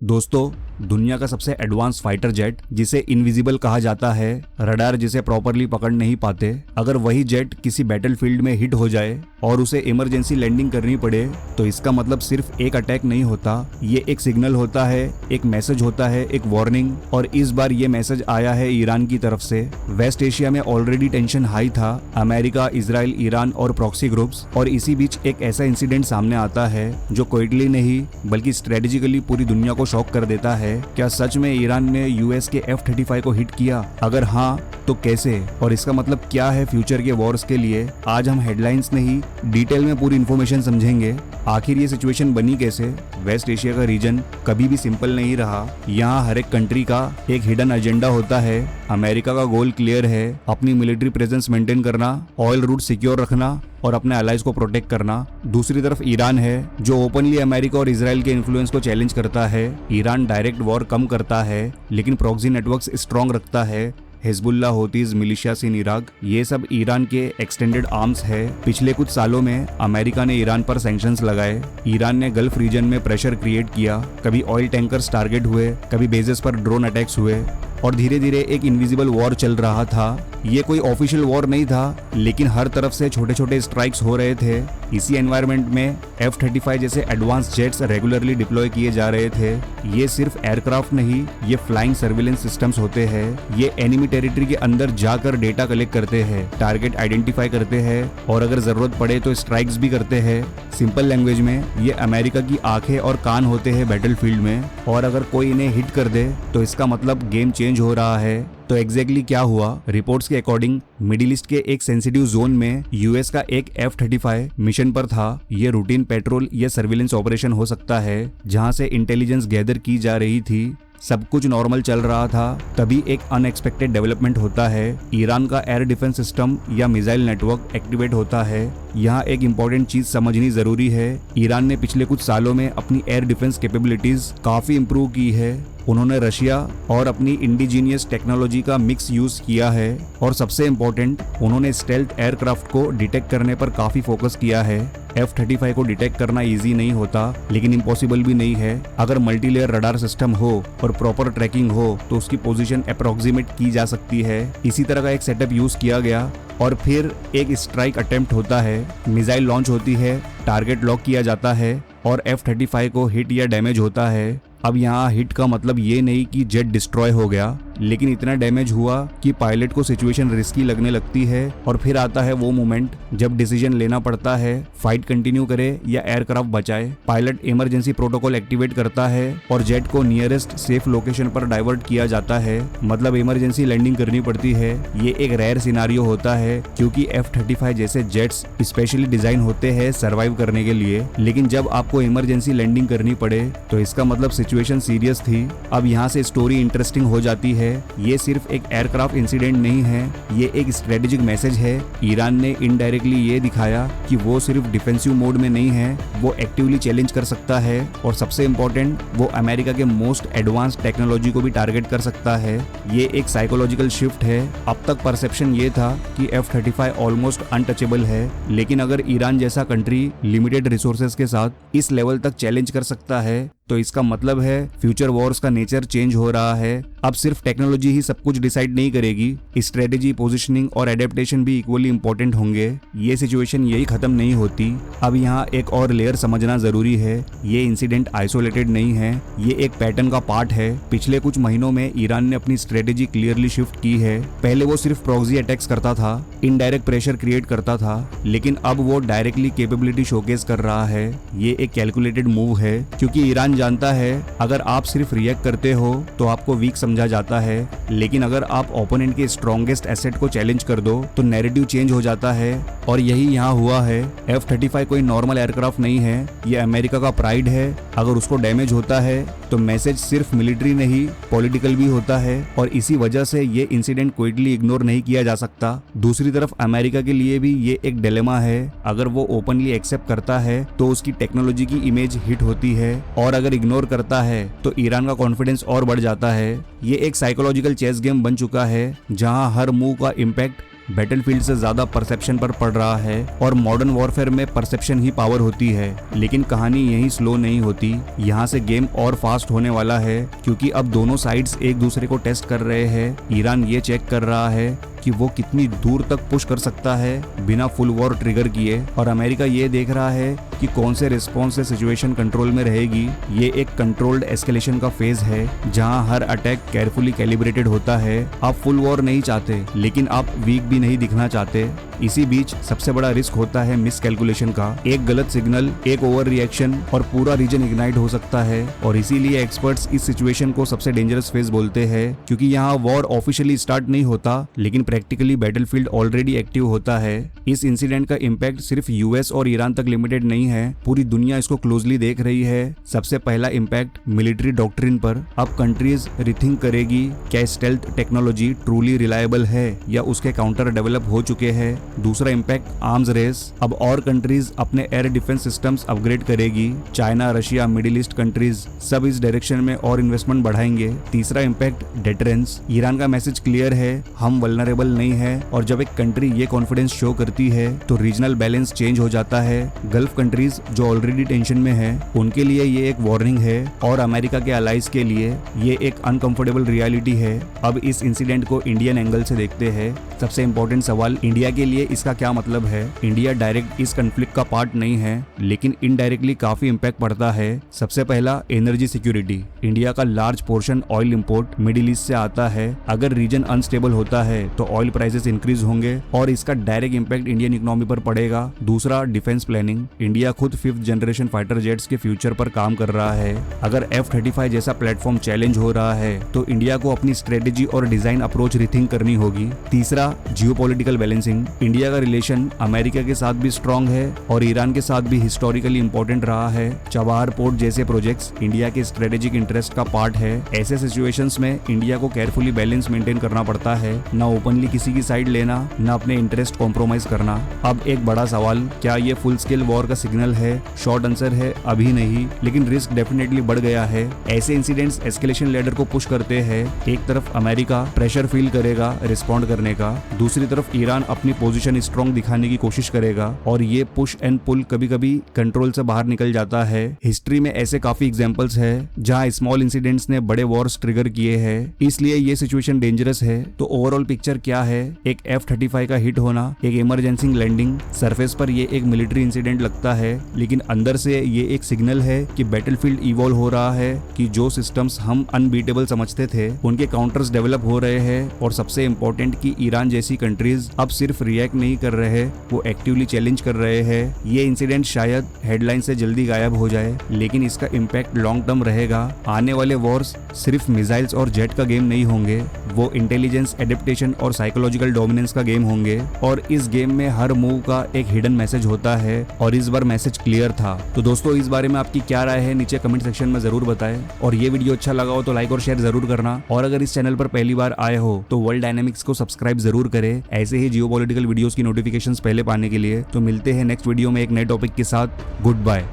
दोस्तों, दुनिया का सबसे एडवांस फाइटर जेट जिसे इनविजिबल कहा जाता है, रडार जिसे प्रॉपरली पकड़ नहीं पाते, अगर वही जेट किसी बैटलफील्ड में हिट हो जाए और उसे इमरजेंसी लैंडिंग करनी पड़े तो इसका मतलब सिर्फ एक अटैक नहीं होता, ये एक सिग्नल होता है, एक मैसेज होता है, एक वार्निंग। और इस बार ये मैसेज आया है ईरान की तरफ से। वेस्ट एशिया में ऑलरेडी टेंशन हाई था, अमेरिका, इजराइल, ईरान और प्रॉक्सी ग्रुप्स, और इसी बीच एक ऐसा इंसिडेंट सामने आता है जो क्विकली नहीं बल्कि स्ट्रेटेजिकली पूरी दुनिया को शॉक कर देता है। क्या सच में ईरान ने यूएस के F-35 को हिट किया? अगर हाँ तो कैसे, और इसका मतलब क्या है फ्यूचर के वॉर्स के लिए? आज हम हेडलाइंस नहीं, डिटेल में पूरी इन्फॉर्मेशन समझेंगे। आखिर ये सिचुएशन बनी कैसे? वेस्ट एशिया का रीजन कभी भी सिंपल नहीं रहा। यहाँ हर एक कंट्री का एक हिडन एजेंडा होता है। अमेरिका का गोल क्लियर है, अपनी मिलिट्री प्रेजेंस मेंटेन करना, ऑयल रूट सिक्योर रखना और अपने अलाइज को प्रोटेक्ट करना। दूसरी तरफ ईरान है जो ओपनली अमेरिका और इजराइल के इन्फ्लुएंस को चैलेंज करता है। ईरान डायरेक्ट वॉर कम करता है लेकिन प्रॉक्सी नेटवर्क्स स्ट्रॉन्ग रखता है। हिजबुल्ला, होतीज, मिलिशियास इन इराक, ये सब ईरान के एक्सटेंडेड आर्म्स है। पिछले कुछ सालों में अमेरिका ने ईरान पर सैंक्शंस लगाए, ईरान ने गल्फ रीजन में प्रेशर क्रिएट किया, कभी ऑयल टैंकर्स टारगेट हुए, कभी बेसेस पर ड्रोन अटैक्स हुए और धीरे धीरे एक इनविजिबल वॉर चल रहा था। ये कोई ऑफिशियल वॉर नहीं था लेकिन हर तरफ से छोटे छोटे स्ट्राइक्स हो रहे थे। इसी एनवायरनमेंट में F-35 जैसे एडवांस जेट्स रेगुलरली डिप्लॉय किए जा रहे थे। ये सिर्फ एयरक्राफ्ट नहीं, ये फ्लाइंग सर्विलेंस सिस्टम्स होते हैं। ये एनिमी टेरिटरी के अंदर जाकर डेटा कलेक्ट करते हैं, टारगेट आइडेंटिफाई करते हैं और अगर जरूरत पड़े तो स्ट्राइक्स भी करते हैं। सिंपल लैंग्वेज में ये अमेरिका की आंखें और कान होते हैं बैटलफील्ड में, और अगर कोई इन्हें हिट कर दे तो इसका मतलब गेम चेंज हो रहा है। तो एग्जैक्टली क्या हुआ? रिपोर्ट्स के अकॉर्डिंग मिडिल ईस्ट के एक सेंसिटिव जोन में यूएस का एक F-35 मिशन पर था। ये रूटीन पेट्रोल या सर्विलेंस ऑपरेशन हो सकता है जहां से इंटेलिजेंस गैदर की जा रही थी। सब कुछ नॉर्मल चल रहा था, तभी एक अनएक्सपेक्टेड डेवलपमेंट होता है। ईरान का एयर डिफेंस सिस्टम या मिसाइल नेटवर्क एक्टिवेट होता है। यहाँ एक इम्पोर्टेंट चीज समझनी जरूरी है। ईरान ने पिछले कुछ सालों में अपनी एयर डिफेंस कैपेबिलिटीज काफी इम्प्रूव की है। उन्होंने रशिया और अपनी इंडिजीनियस टेक्नोलॉजी का मिक्स यूज किया है और सबसे इम्पोर्टेंट, उन्होंने स्टेल्थ एयरक्राफ्ट को डिटेक्ट करने पर काफी फोकस किया है। F-35 को डिटेक्ट करना इजी नहीं होता लेकिन इम्पॉसिबल भी नहीं है। अगर मल्टीलेयर रडार सिस्टम हो और प्रॉपर ट्रैकिंग हो तो उसकी पोजीशन अप्रोक्सीमेट की जा सकती है। इसी तरह का एक सेटअप यूज किया गया और फिर एक स्ट्राइक अटेम्प्ट होता है, मिसाइल लॉन्च होती है, टारगेट लॉक किया जाता है और F-35 को हिट या डैमेज होता है। अब यहाँ हिट का मतलब ये नहीं कि जेट डिस्ट्रॉय हो गया, लेकिन इतना डैमेज हुआ कि पायलट को सिचुएशन रिस्की लगने लगती है। और फिर आता है वो मोमेंट जब डिसीजन लेना पड़ता है, फाइट कंटिन्यू करे या एयरक्राफ्ट बचाए। पायलट इमरजेंसी प्रोटोकॉल एक्टिवेट करता है और जेट को नियरेस्ट सेफ लोकेशन पर डाइवर्ट किया जाता है, मतलब इमरजेंसी लैंडिंग करनी पड़ती है। ये एक रेयर सिनारियो होता है क्योंकि F-35 जैसे जेट्स स्पेशली डिजाइन होते हैं सर्वाइव करने के लिए, लेकिन जब आपको इमरजेंसी लैंडिंग करनी पड़े तो इसका मतलब सिचुएशन सीरियस थी। अब यहाँ से स्टोरी इंटरेस्टिंग हो जाती है। ये सिर्फ एक एयरक्राफ्ट इंसिडेंट नहीं है, ये एक स्ट्रेटेजिक मैसेज है। ईरान ने इनडायरेक्टली ये दिखाया कि वो सिर्फ डिफेंसिव मोड में नहीं है, वो एक्टिवली चैलेंज कर सकता है और सबसे इम्पोर्टेंट, वो अमेरिका के मोस्ट एडवांस टेक्नोलॉजी को भी टारगेट कर सकता है। ये एक साइकोलॉजिकल शिफ्ट है। अब तक परसेप्शन ये था कि F-35 ऑलमोस्ट अनटचेबल है, लेकिन अगर ईरान जैसा कंट्री लिमिटेड रिसोर्सेज के साथ इस लेवल तक चैलेंज कर सकता है तो इसका मतलब है फ्यूचर वॉर्स का नेचर चेंज हो रहा है। अब सिर्फ टेक्नोलॉजी ही सब कुछ डिसाइड नहीं करेगी, स्ट्रेटेजी, पोजीशनिंग और एडेप्टेशन भी इक्वली इंपॉर्टेंट होंगे। ये सिचुएशन यही खत्म नहीं होती। अब यहाँ एक और लेयर समझना जरूरी है। ये इंसिडेंट आइसोलेटेड नहीं है, ये एक पैटर्न का पार्ट है। पिछले कुछ महीनों में ईरान ने अपनी स्ट्रेटेजी क्लियरली शिफ्ट की है। पहले वो सिर्फ प्रॉक्सी अटैक्स करता था, इनडायरेक्ट प्रेशर क्रिएट करता था, लेकिन अब वो डायरेक्टली कैपेबिलिटी शोकेस कर रहा है। ये एक कैलकुलेटेड मूव है क्योंकि ईरान जानता है अगर आप सिर्फ रिएक्ट करते हो तो आपको वीक समझा जाता है, लेकिन अगर आप ओपोनेंट के स्ट्रॉन्गेस्ट एसेट को चैलेंज कर दो तो नैरेटिव चेंज हो जाता है। और यही यहाँ हुआ है। F-35 कोई नॉर्मल एयरक्राफ्ट नहीं है, ये अमेरिका का प्राइड है। अगर उसको डैमेज होता है तो मैसेज सिर्फ मिलिट्री नहीं पॉलिटिकल भी होता है और इसी वजह से ये इंसिडेंट क्विकली इग्नोर नहीं किया जा सकता। दूसरी तरफ अमेरिका के लिए भी ये एक डिलेमा है। अगर वो ओपनली एक्सेप्ट करता है तो उसकी टेक्नोलॉजी की इमेज हिट होती है और अगर इग्नोर करता है तो ईरान का कॉन्फिडेंस और बढ़ जाता है। ये एक साइकोलॉजिकल चेस गेम बन चुका है जहां हर मूव का इम्पैक्ट बैटलफील्ड से ज्यादा परसेप्शन पर पड़ रहा है और मॉडर्न वॉरफेयर में परसेप्शन ही पावर होती है। लेकिन कहानी यही स्लो नहीं होती, यहाँ से गेम और फास्ट होने वाला है क्योंकि अब दोनों साइड्स एक दूसरे को टेस्ट कर रहे हैं। ईरान ये चेक कर रहा है कि वो कितनी दूर तक पुश कर सकता है बिना फुल वॉर ट्रिगर किए, और अमेरिका ये देख रहा है कि कौन से रिस्पॉन्स से सिचुएशन कंट्रोल में रहेगी। ये एक कंट्रोल्ड एस्केलेशन का फेज है जहां हर अटैक केयरफुली कैलिब्रेटेड होता है। आप फुल वॉर नहीं चाहते लेकिन आप वीक भी नहीं दिखना चाहते। इसी बीच सबसे बड़ा रिस्क होता है मिस कैलकुलेशन का। एक गलत सिग्नल, एक ओवर रिएक्शन और पूरा रीजन इग्नाइट हो सकता है, और इसीलिए एक्सपर्ट्स इस सिचुएशन को सबसे डेंजरस फेज बोलते हैं क्योंकि यहाँ वॉर ऑफिशियली स्टार्ट नहीं होता लेकिन प्रैक्टिकली बैटलफील्ड ऑलरेडी एक्टिव होता है। इस इंसिडेंट का इम्पैक्ट सिर्फ यूएस और ईरान तक लिमिटेड नहीं है, पूरी दुनिया इसको क्लोजली देख रही है। सबसे पहला इम्पैक्ट मिलिट्री डॉक्ट्रिन पर। अब कंट्रीज रिथिंक करेगी क्या स्टेल्थ टेक्नोलॉजी ट्रूली रिलायबल है या उसके काउंटर डेवलप हो चुके हैं। दूसरा इम्पैक्ट आर्म्स रेस। अब और कंट्रीज अपने एयर डिफेंस सिस्टम्स अपग्रेड करेगी। China, Russia, middle east countries सब इस डायरेक्शन में और इन्वेस्टमेंट बढ़ाएंगे। तीसरा इम्पैक्ट डेटरेंस। ईरान का मैसेज क्लियर है, हम वल्नरेबल नहीं है, और जब एक कंट्री ये कॉन्फिडेंस शो करती है तो रीजनल बैलेंस चेंज हो जाता है। गल्फ कंट्रीज जो ऑलरेडी टेंशन में है उनके लिए ये एक वार्निंग है, और अमेरिका के अलाइज के लिए ये एक अनकंफर्टेबल रियलिटी है। अब इस इंसिडेंट को इंडियन एंगल से देखते हैं। सबसे इम्पोर्टेंट सवाल, इंडिया के लिए इसका क्या मतलब है। इंडिया डायरेक्ट इस कन्फ्लिक्ट का पार्ट नहीं है लेकिन इनडायरेक्टली काफी इम्पैक्ट पड़ता है। सबसे पहला, एनर्जी सिक्योरिटी। इंडिया का large portion oil import middle east से आता है। अगर रीजन अनस्टेबल होता है तो ऑयल प्राइसेस इंक्रीज होंगे और इसका डायरेक्ट इंपैक्ट इंडियन इकोनॉमी पर पड़ेगा। दूसरा, डिफेंस प्लानिंग। इंडिया खुद 5th जनरेशन फाइटर जेट्स के फ्यूचर पर काम कर रहा है। अगर F-35 जैसा प्लेटफॉर्म चैलेंज हो रहा है तो इंडिया को अपनी स्ट्रेटेजी और डिजाइन अप्रोच रिथिंक करनी होगी। तीसरा, जियोपॉलिटिकल बैलेंसिंग। इंडिया का रिलेशन अमेरिका के साथ भी स्ट्रांग है और ईरान के साथ भी हिस्टोरिकली इंपॉर्टेंट रहा है। चबाहार पोर्ट जैसे प्रोजेक्ट्स इंडिया के स्ट्रेटेजिक इंटरेस्ट का पार्ट है। ऐसे सिचुएशंस में इंडिया को केयरफुली बैलेंस मेंटेन करना पड़ता है, ना ओपनली किसी की साइड लेना, ना अपने इंटरेस्ट कॉम्प्रोमाइज करना। अब एक बड़ा सवाल, क्या ये फुल स्केल वॉर का सिग्नल है। शॉर्ट आंसर है अभी नहीं, लेकिन रिस्क डेफिनेटली बढ़ गया है। ऐसे इंसिडेंट्स एस्केलेशन लेडर को पुश करते हैं। एक तरफ अमेरिका प्रेशर फील करेगा रिस्पॉन्ड करने का, दूसरी तरफ ईरान अपनी पोजीशन स्ट्रांग दिखाने की कोशिश करेगा, और ये पुश एंड पुल कभी कभी कंट्रोल से बाहर निकल जाता है। हिस्ट्री में ऐसे काफी एग्जांपल्स है जहां स्मॉल इंसिडेंट्स ने बड़े वॉर्स ट्रिगर किए हैं, इसलिए ये सिचुएशन डेंजरस है। तो ओवरऑल पिक्चर क्या है, एक F-35 का हिट होना, एक इमरजेंसी लैंडिंग। सरफेस पर ये एक मिलिट्री इंसिडेंट लगता है लेकिन अंदर से ये एक सिग्नल है कि बैटलफील्ड इवॉल्व हो रहा है, कि जो सिस्टम्स हम अनबीटेबल समझते थे उनके काउंटर्स डेवलप हो रहे हैं, और सबसे इम्पोर्टेंट कि ईरान जैसी कंट्रीज अब सिर्फ रिएक्ट नहीं कर रहे, वो एक्टिवली चैलेंज कर रहे हैं। ये इंसिडेंट शायद हेडलाइन से जल्दी गायब हो जाए लेकिन इसका इम्पैक्ट लॉन्ग टर्म रहेगा। आने वाले वॉर्स सिर्फ मिसाइल्स और जेट का गेम नहीं होंगे, वो इंटेलिजेंस, एडेप्टेशन और साइकोलॉजिकल डोमिनेंस का गेम होंगे, और इस गेम में हर मूव का एक हिडन मैसेज होता है, और इस बार मैसेज क्लियर था। तो दोस्तों, इस बारे में आपकी क्या राय है नीचे कमेंट सेक्शन में जरूर बताएं, और ये वीडियो अच्छा लगा हो तो लाइक और शेयर जरूर करना, और अगर इस चैनल पर पहली बार आए हो तो वर्ल्ड डायनेमिक्स को सब्सक्राइब जरूर करें ऐसे ही जियोपॉलिटिकल वीडियोस की नोटिफिकेशंस पहले पाने के लिए। तो मिलते हैं नेक्स्ट वीडियो में एक नए टॉपिक के साथ। Good bye.